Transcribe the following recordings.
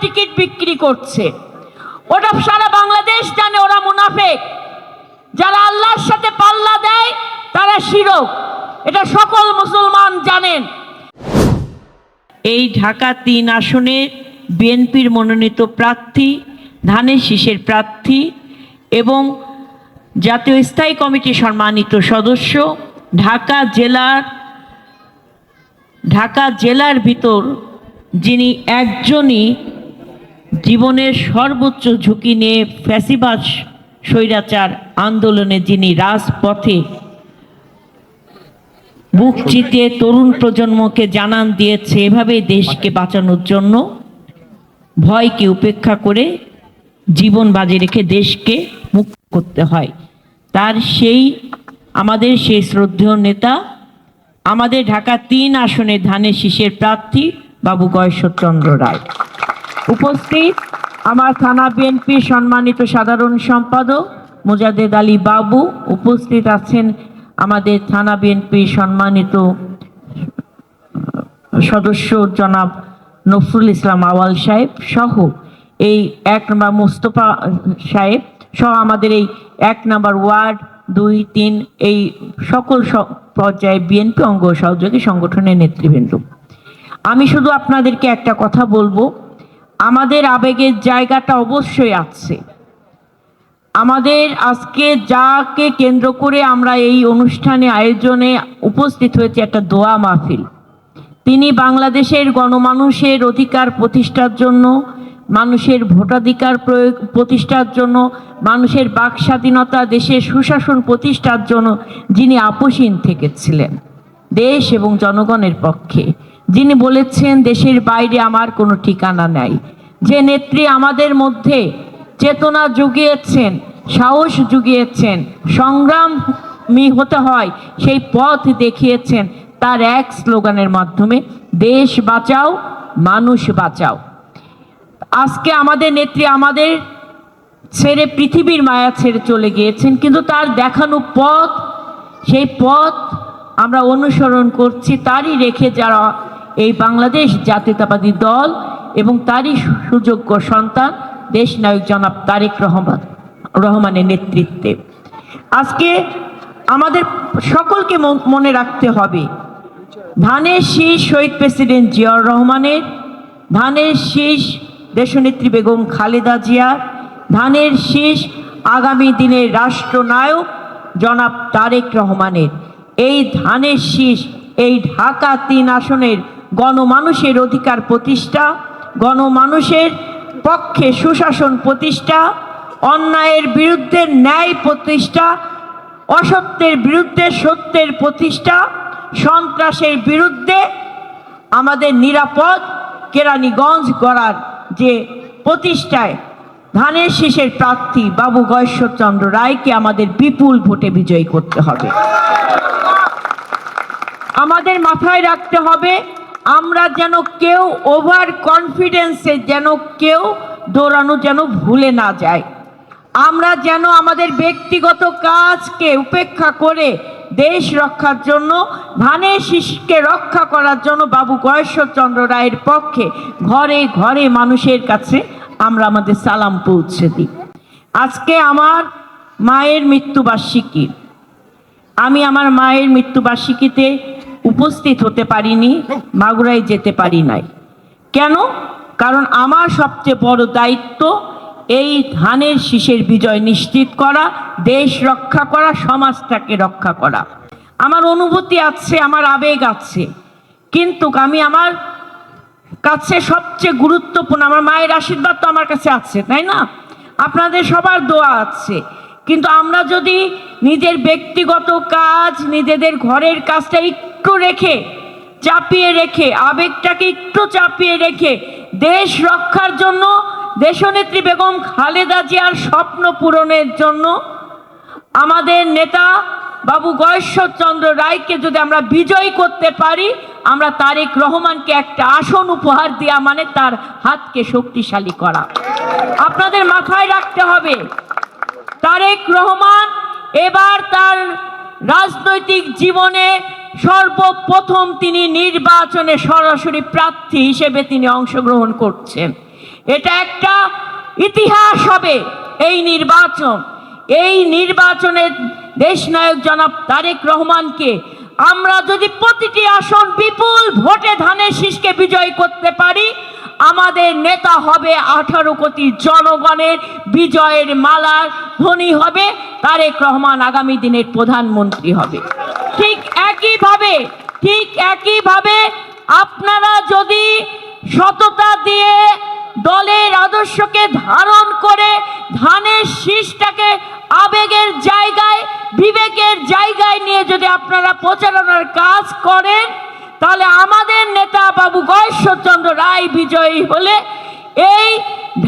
Ticket বিক্রি করছে। ওটা সারা বাংলাদেশ জানে ওরা মুনাফেক। যারা আল্লাহর সাথে পাল্লা দেয় তারা শিরক, এটা সকল মুসলমান জানেন। এই ঢাকা ৩ আসনে বিএনপির মনোনীত প্রার্থী, ধানের শীষের প্রার্থী এবং জাতীয় স্থায়ী কমিটির সম্মানিত সদস্য, ঢাকা জেলার ভিতর যিনি একজনই জীবনের সর্বোচ্চ ঝুঁকি নিয়ে ফ্যাসিবাদ স্বৈরাচার আন্দোলনে যিনি রাজপথে বুক চিতিয়ে তরুণ প্রজন্মকে জানান দিয়েছে এভাবেই দেশকে বাঁচানোর জন্য ভয়কে উপেক্ষা করে জীবন বাজি রেখে দেশকে মুক্ত করতে হয়, তার আমাদের সেই শ্রদ্ধেয় নেতা, আমাদের ঢাকা ৩ আসনের ধানের শীষের প্রার্থী বাবু গয়েশ্বরচন্দ্র রায়। উপস্থিত আমার থানা বিএনপির সম্মানিত সাধারণ সম্পাদক মোজাদ্দেদ আলী বাবু, উপস্থিত আছেন আমাদের থানা বিএনপির সম্মানিত সদস্য জনাব নফরুল ইসলাম আওয়াল সাহেব সহ এই ১ নম্বর মোস্তফা সাহেব সহ আমাদের এই ১ নম্বর ওয়ার্ড ২, ৩ এই সকল পর্যায়ে বিএনপি অঙ্গ সহযোগী সংগঠনের নেতৃবৃন্দ। আমি শুধু আপনাদেরকে একটা কথা বলবো, আমাদের আবেগের জায়গাটা অবশ্যই আছে। আমাদের আজকে যাকে কেন্দ্র করে আমরা এই অনুষ্ঠানে আয়োজনে উপস্থিত হয়েছে একটা দোয়া মাহফিল। তিনি বাংলাদেশের গণমানুষের অধিকার প্রতিষ্ঠার জন্য, মানুষের ভোটাধিকার প্রতিষ্ঠার জন্য, মানুষের বাক স্বাধীনতা, দেশের সুশাসন প্রতিষ্ঠার জন্য যিনি আপোষহীন থেকেছিলেন দেশ এবং জনগণের পক্ষে, যিনি বলেছেন দেশের বাইরে আমার কোনো ঠিকানা নাই, যে নেত্রী আমাদের মধ্যে চেতনা জুগিয়েছেন, সাহস জুগিয়েছেন, সংগ্রামী হতে হয় সেই পথ দেখিয়েছেন তার এক স্লোগানের মাধ্যমে, দেশ বাঁচাও মানুষ বাঁচাও। আজকে আমাদের নেত্রী আমাদের ছেড়ে পৃথিবীর মায়া ছেড়ে চলে গিয়েছেন, কিন্তু তার দেখানো পথ, সেই পথ আমরা অনুসরণ করছি, তারই রেখে যারা এই বাংলাদেশ জাতীয়তাবাদী দল এবং তারই সুযোগ্য সন্তান দেশনায়ক জনাব তারেক রহমানের নেতৃত্বে। আজকে আমাদের সকলকে মনে রাখতে হবে, ধানের শীষ শহীদ প্রেসিডেন্ট জিয়াউর রহমানের, ধানের শীষ দেশনেত্রী বেগম খালেদা জিয়ার, ধানের শীষ আগামী দিনের রাষ্ট্রনায়ক জনাব তারেক রহমানের। এই ধানের শীষ এই ঢাকা ৩ আসনের গণমানুষের অধিকার প্রতিষ্ঠা, গণমানুষের পক্ষে সুশাসন প্রতিষ্ঠা, অন্যায়ের বিরুদ্ধে ন্যায় প্রতিষ্ঠা, অসত্যের বিরুদ্ধে সত্যের প্রতিষ্ঠা, সন্ত্রাসের বিরুদ্ধে আমাদের নিরাপদ কেরানীগঞ্জ গড়ার যে প্রতিষ্ঠায় ধানের শীষের প্রার্থী বাবু গয়েশ্বরচন্দ্র রায়কে আমাদের বিপুল ভোটে বিজয়ী করতে হবে। আমাদের মাথায় রাখতে হবে, আমরা যেন কেউ ওভার কনফিডেন্সে যেন কেউ দৌড়ানো যেন ভুলে না যায়। আমরা যেন আমাদের ব্যক্তিগত কাজকে উপেক্ষা করে দেশ রক্ষার জন্য, ধানের শীষকে রক্ষা করার জন্য বাবু গয়েশ্বরচন্দ্র রায়ের পক্ষে ঘরে ঘরে মানুষের কাছে আমরা আমাদের সালাম পৌঁছে দিই। আজকে আমার মায়ের মৃত্যুবার্ষিকী, আমি আমার মায়ের মৃত্যুবার্ষিকীতে উপস্থিত হতে পারিনি, মাগুরায় যেতে পারি নাই। কেন? কারণ আমার সবচেয়ে বড় দায়িত্ব এই ধানের শীষের বিজয় নিশ্চিত করা, দেশ রক্ষা করা, সমাজটাকে রক্ষা করা। আমার অনুভূতি আছে, আমার আবেগ আছে, কিন্তু আমি আমার কাছে সবচেয়ে গুরুত্বপূর্ণ আমার মায়ের আশীর্বাদ তো আমার কাছে আছে, তাই না? আপনাদের সবার দোয়া আছে, কিন্তু আমরা যদি নিজের ব্যক্তিগত কাজ, নিজেদের ঘরের কাজটা একটু রেখে, চাপিয়ে রেখে, আবেগটাকে একটু চাপিয়ে রেখে দেশ রক্ষার জন্য, দেশনেত্রী বেগম খালেদা জিয়ার স্বপ্ন পূরণের জন্য আমাদের নেতা বাবু গয়েশ্বরচন্দ্র রায়কে যদি আমরা বিজয়ী করতে পারি, আমরা তারেক রহমানকে একটা আসন উপহার দেওয়া মানে তার হাতকে শক্তিশালী করা। আপনাদের মাথায় রাখতে হবে, তারেক রহমান এবার তার রাজনৈতিক জীবনে সর্বপ্রথম তিনি নির্বাচনে সরাসরি প্রার্থী হিসেবে তিনি অংশগ্রহণ করছেন। এটা একটা ইতিহাস হবে এই নির্বাচন। এই নির্বাচনে দেশনায়ক জনাব তারেক রহমানকে আমরা যদি প্রতিটি আসন বিপুল ভোটে ধানের শীষকে বিজয় করতে পারি, আমাদের নেতা হবে 18 কোটি জনগণের বিজয়ের মালার ধনী হবে, তারেক রহমান আগামী দিনের প্রধানমন্ত্রী হবে। ঠিক একইভাবে আপনারা যদি সততা দিয়ে দলের আদর্শকে ধারণ করে ধানের শীষটাকে আবেগের জায়গায় বিবেকের জায়গায় নিয়ে যদি আপনারা প্রচারণার কাজ করেন, তাহলে আমাদের নেতা বাবু গয়েশ্বরচন্দ্র রায় বিজয়ী হলে এই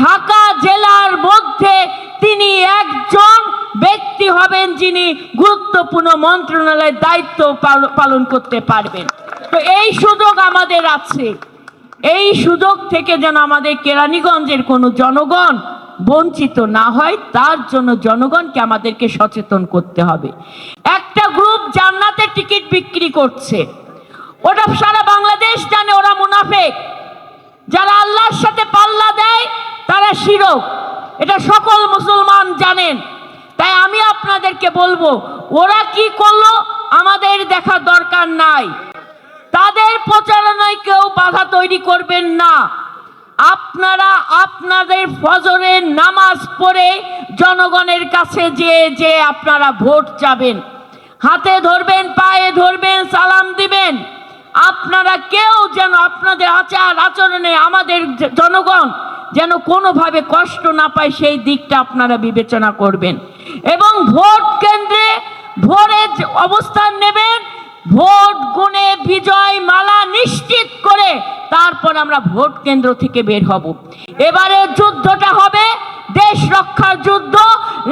ঢাকা জেলার মধ্যে তিনি একজন ব্যক্তি হবেন যিনি গুরুত্বপূর্ণ মন্ত্রণালয়ের দায়িত্ব পালন করতে পারবেন। তো এই সুযোগ আমাদের আছে। এই সুযোগ থেকে যেন আমাদের কেরানীগঞ্জের কোনো জনগণ বঞ্চিত না হয়, তার জন্য জনগণকে আমাদেরকে সচেতন করতে হবে। একটা গ্রুপ জান্নাতের টিকিট বিক্রি করছে, ওটা সারা বাংলাদেশ জানে ওরা মুনাফেক। যারা আল্লাহর সাথে পাল্লা দেয় তারা শিরক, এটা সকল মুসলমান জানেন। তাই আমি আপনাদেরকে বলবো, ওরা কি করলো আমাদের দেখার দরকার নাই। তাদের প্রচারণায় কেউ বাধা তৈরি করবেন না। আপনারা আপনাদের ফজরের নামাজ পড়ে জনগণের কাছে যে আপনারা ভোট চাবেন, হাতে ধরবেন, পায়ে ধরবেন, সালাম দিবেন। আপনারা কেউ যেন আপনাদের আচার আচরণে আমাদের জনগণ যেন কোনোভাবে কষ্ট না পায় সেই দিকটা আপনারা বিবেচনা করবেন। এবং ভোট কেন্দ্রে ভোরে অবস্থান নেবেন, ভোট গুণে বিজয় মালা নিশ্চিত করে তারপর আমরা ভোট কেন্দ্র থেকে বের হব। এবারে যুদ্ধটা হবে দেশ রক্ষার যুদ্ধ,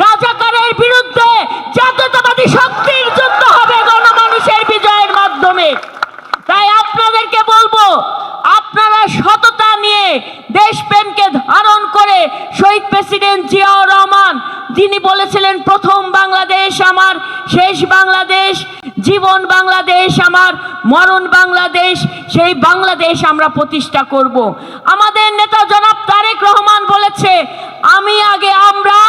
রাজাকারের বিরুদ্ধে জাতীয়তাবাদী শক্তির যুদ্ধ হবে গণমানুষের বিজয়ের মাধ্যমে। তাই আপনাদেরকে বলবো, আপনারা সততা নিয়ে দেশপ্রেমকে ধারণ করে শহীদ প্রেসিডেন্ট জিয়াউর রহমান যিনি বলেছিলেন প্রথম বাংলাদেশ আমার, শেষ বাংলাদেশ, জীবন বাংলাদেশ আমার, মরণ বাংলাদেশ, সেই বাংলাদেশ আমরা প্রতিষ্ঠা করব। আমাদের নেতা জনাব তারেক রহমান বলেছে, আমি আগে আমরা,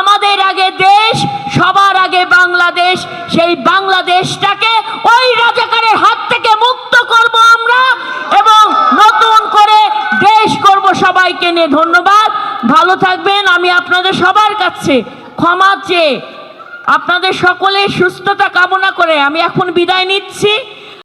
আমাদের আগে দেশ, সবার আগে বাংলাদেশ। সেই বাংলাদেশটাকে ওই রাজাকারের হাত থেকে মুক্ত করব আমরা এবং নতুন করে দেশ করব। সবাইকে নিয়ে ধন্যবাদ, ভালো থাকবেন। আমি আপনাদের সবার কাছে ক্ষমা চেয়ে আপনাদের সকলের সুস্থতা কামনা করে আমি এখন বিদায় নিচ্ছি।